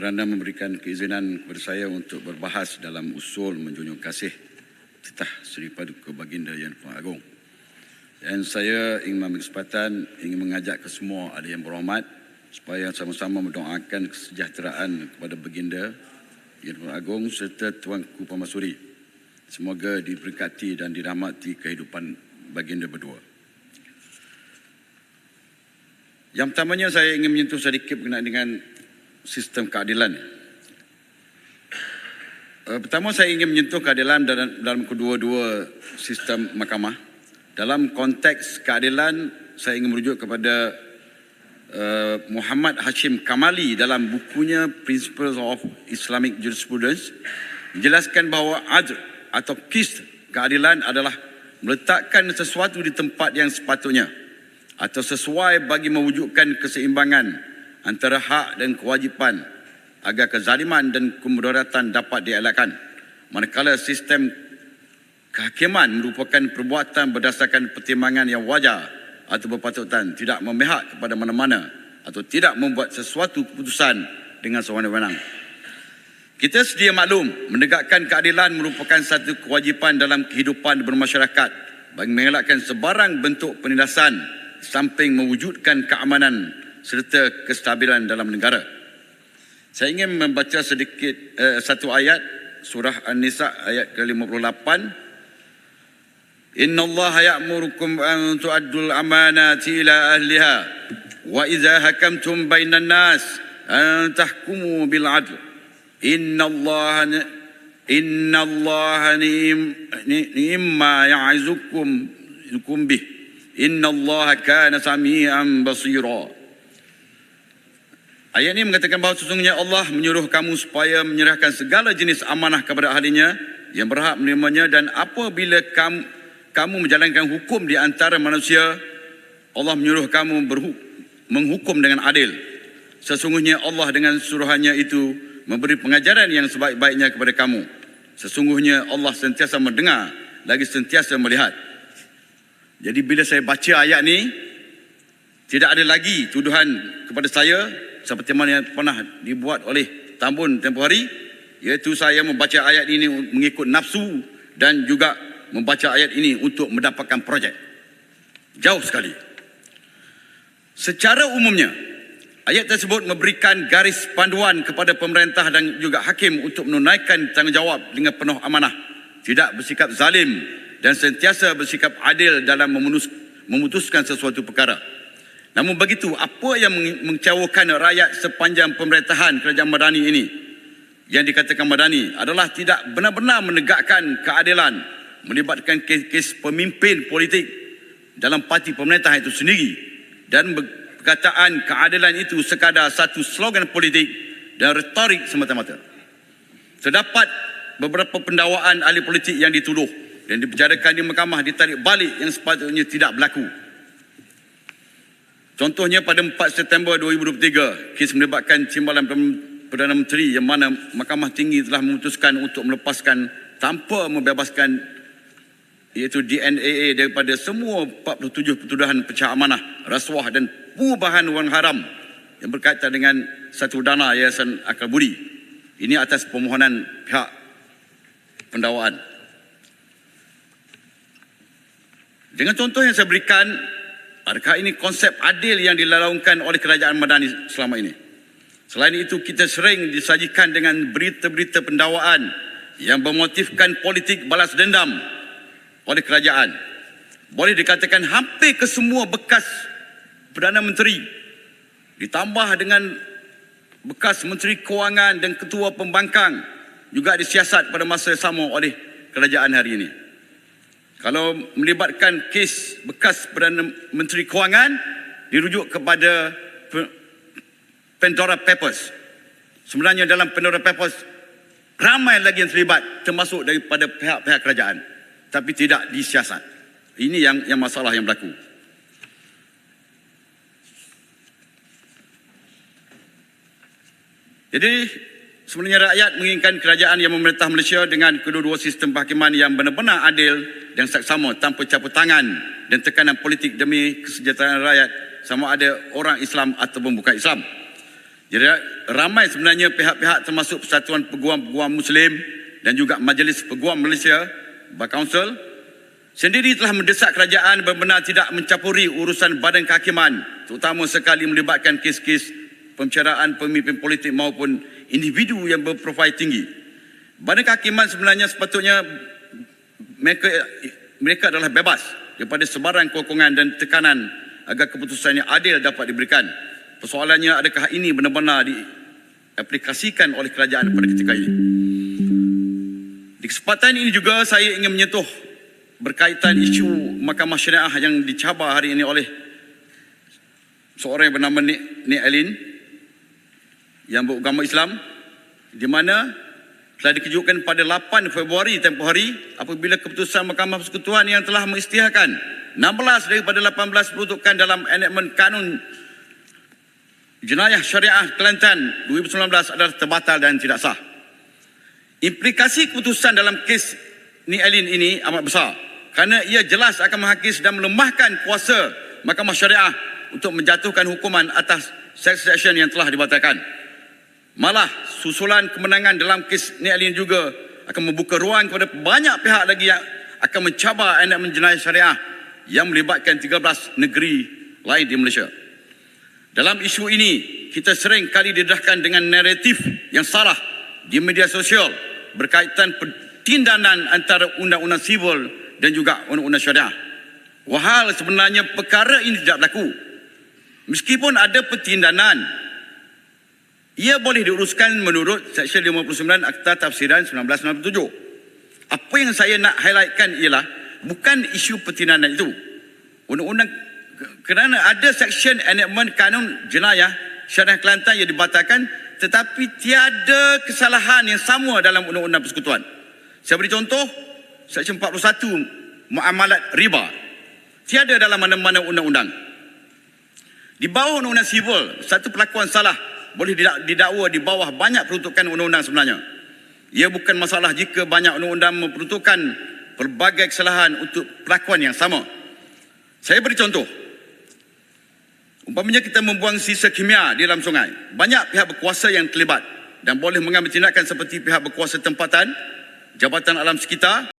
kerana memberikan keizinan kepada saya untuk berbahas dalam usul menjunjung kasih titah Seri Paduka Baginda Yang Agung. Dan saya ingin mengambil kesempatan ingin mengajak ke semua ada yang berhormat supaya sama-sama mendoakan kesejahteraan kepada Baginda Yang Agung serta Tuanku Pamasuri. Semoga diberkati dan dirahmati kehidupan Baginda berdua. Yang pertamanya saya ingin menyentuh sedikit berkenaan dengan sistem keadilan. Pertama saya ingin menyentuh keadilan dalam kedua-dua sistem mahkamah. Dalam konteks keadilan saya ingin merujuk kepada Muhammad Hashim Kamali dalam bukunya Principles of Islamic Jurisprudence menjelaskan bahawa adl atau qist keadilan adalah meletakkan sesuatu di tempat yang sepatutnya atau sesuai bagi mewujudkan keseimbangan antara hak dan kewajipan agar kezaliman dan kemudaratan dapat dielakkan. Manakala sistem kehakiman merupakan perbuatan berdasarkan pertimbangan yang wajar atau berpatutan, tidak memihak kepada mana-mana atau tidak membuat sesuatu keputusan dengan sewenang-wenang. Kita sedia maklum, menegakkan keadilan merupakan satu kewajipan dalam kehidupan bermasyarakat bagi mengelakkan sebarang bentuk penindasan samping mewujudkan keamanan serta kestabilan dalam negara. Saya ingin membaca sedikit satu ayat surah An-Nisa ayat ke-58. Inna Allah ya'murukum an tu'addul amanati ila ahliha wa idza hakamtum bainan nas an tahkumu bil 'adl. Inna Allah ni'ma ya'izukum bih. Inna Allah kana sami'an basira. Ayat ini mengatakan bahawa sesungguhnya Allah menyuruh kamu supaya menyerahkan segala jenis amanah kepada ahlinya yang berhak menerimanya, dan apabila kamu menjalankan hukum di antara manusia, Allah menyuruh kamu menghukum dengan adil. Sesungguhnya Allah dengan suruhannya itu memberi pengajaran yang sebaik-baiknya kepada kamu. Sesungguhnya Allah sentiasa mendengar lagi sentiasa melihat. Jadi bila saya baca ayat ni, tidak ada lagi tuduhan kepada saya seperti mana yang pernah dibuat oleh Tambun tempoh hari, iaitu saya membaca ayat ini mengikut nafsu dan juga membaca ayat ini untuk mendapatkan projek. Jauh sekali. Secara umumnya, ayat tersebut memberikan garis panduan kepada pemerintah dan juga hakim untuk menunaikan tanggungjawab dengan penuh amanah, tidak bersikap zalim dan sentiasa bersikap adil dalam memutuskan sesuatu perkara. Namun begitu, apa yang mengecewakan rakyat sepanjang pemerintahan kerajaan Madani ini, yang dikatakan Madani, adalah tidak benar-benar menegakkan keadilan, melibatkan kes pemimpin politik dalam parti pemerintah itu sendiri, dan perkataan keadilan itu sekadar satu slogan politik dan retorik semata-mata. Terdapat beberapa pendakwaan ahli politik yang dituduh dan dipenjarakan di mahkamah ditarik balik yang sepatutnya tidak berlaku. Contohnya pada 4 September 2023, kes melibatkan timbalan Perdana Menteri yang mana Mahkamah Tinggi telah memutuskan untuk melepaskan tanpa membebaskan iaitu DNAA daripada semua 47 pertuduhan pecah amanah, rasuah dan pengubahan wang haram yang berkaitan dengan satu dana Yayasan Akal Budi. Ini atas permohonan pihak pendakwaan. Dengan contoh yang saya berikan, adakah ini konsep adil yang dilalaungkan oleh kerajaan Madani selama ini? Selain itu, kita sering disajikan dengan berita-berita pendakwaan yang bermotifkan politik balas dendam oleh kerajaan. Boleh dikatakan hampir kesemua bekas Perdana Menteri ditambah dengan bekas Menteri Kewangan dan Ketua Pembangkang juga disiasat pada masa yang sama oleh kerajaan hari ini. Kalau melibatkan kes bekas Perdana Menteri Kewangan, dirujuk kepada Pandora Papers. Sebenarnya dalam Pandora Papers ramai lagi yang terlibat, termasuk daripada pihak-pihak kerajaan, tapi tidak disiasat. Ini yang masalah yang berlaku. Jadi sebenarnya rakyat menginginkan kerajaan yang memerintah Malaysia dengan kedua-dua sistem kehakiman yang benar-benar adil dan saksama tanpa campur tangan dan tekanan politik demi kesejahteraan rakyat, sama ada orang Islam ataupun bukan Islam. Jadi ramai sebenarnya pihak-pihak termasuk Persatuan Peguam-Peguam Muslim dan juga Majlis Peguam Malaysia, Bar Kaunsil, sendiri telah mendesak kerajaan benar-benar tidak mencampuri urusan badan kehakiman, terutama sekali melibatkan kes-kes pembicaraan pemimpin politik maupun individu yang berprofil tinggi. Badan kehakiman sebenarnya sepatutnya mereka adalah bebas daripada sebarang kekongan dan tekanan agar keputusan yang adil dapat diberikan. Persoalannya, adakah ini benar-benar diaplikasikan oleh kerajaan pada ketika ini? Di kesempatan ini juga saya ingin menyentuh berkaitan isu Mahkamah Syariah yang dicabar hari ini oleh seorang yang bernama Nik Alin yang beragama Islam, di mana telah dikejutkan pada 8 Februari tempoh hari apabila keputusan Mahkamah Persekutuan yang telah mengisytiharkan 16 daripada 18 peruntukan dalam enakmen Kanun Jenayah Syariah Kelantan 2019 adalah terbatal dan tidak sah. Implikasi keputusan dalam kes Nik Alin ini amat besar kerana ia jelas akan menghakis dan melemahkan kuasa Mahkamah Syariah untuk menjatuhkan hukuman atas section yang telah dibatalkan. Malah susulan kemenangan dalam kes Nik Alin juga akan membuka ruang kepada banyak pihak lagi yang akan mencabar enakmen jenayah syariah yang melibatkan 13 negeri lain di Malaysia. Dalam isu ini, kita sering kali didedahkan dengan naratif yang salah di media sosial berkaitan pertindanan antara undang-undang sivil dan juga undang-undang syariah. Wahal sebenarnya perkara ini tidak berlaku. Meskipun ada pertindanan, ia boleh diuruskan menurut Seksyen 59 Akta Tafsiran 1997. Apa yang saya nak highlightkan ialah bukan isu pertindanan itu. Undang-undang, kerana ada seksyen enakmen Kanun Jenayah Syariah Kelantan yang dibatalkan, tetapi tiada kesalahan yang sama dalam Undang-Undang Persekutuan. Saya beri contoh, Seksyen 41 Muamalat Riba tiada dalam mana-mana undang-undang. Di bawah undang-undang sivil, satu perlakuan salah boleh didakwa di bawah banyak peruntukan undang-undang sebenarnya. Ia bukan masalah jika banyak undang-undang memperuntukkan pelbagai kesalahan untuk perlakuan yang sama. Saya beri contoh. Umpamanya kita membuang sisa kimia di dalam sungai. Banyak pihak berkuasa yang terlibat dan boleh mengambil tindakan seperti pihak berkuasa tempatan, Jabatan Alam Sekitar,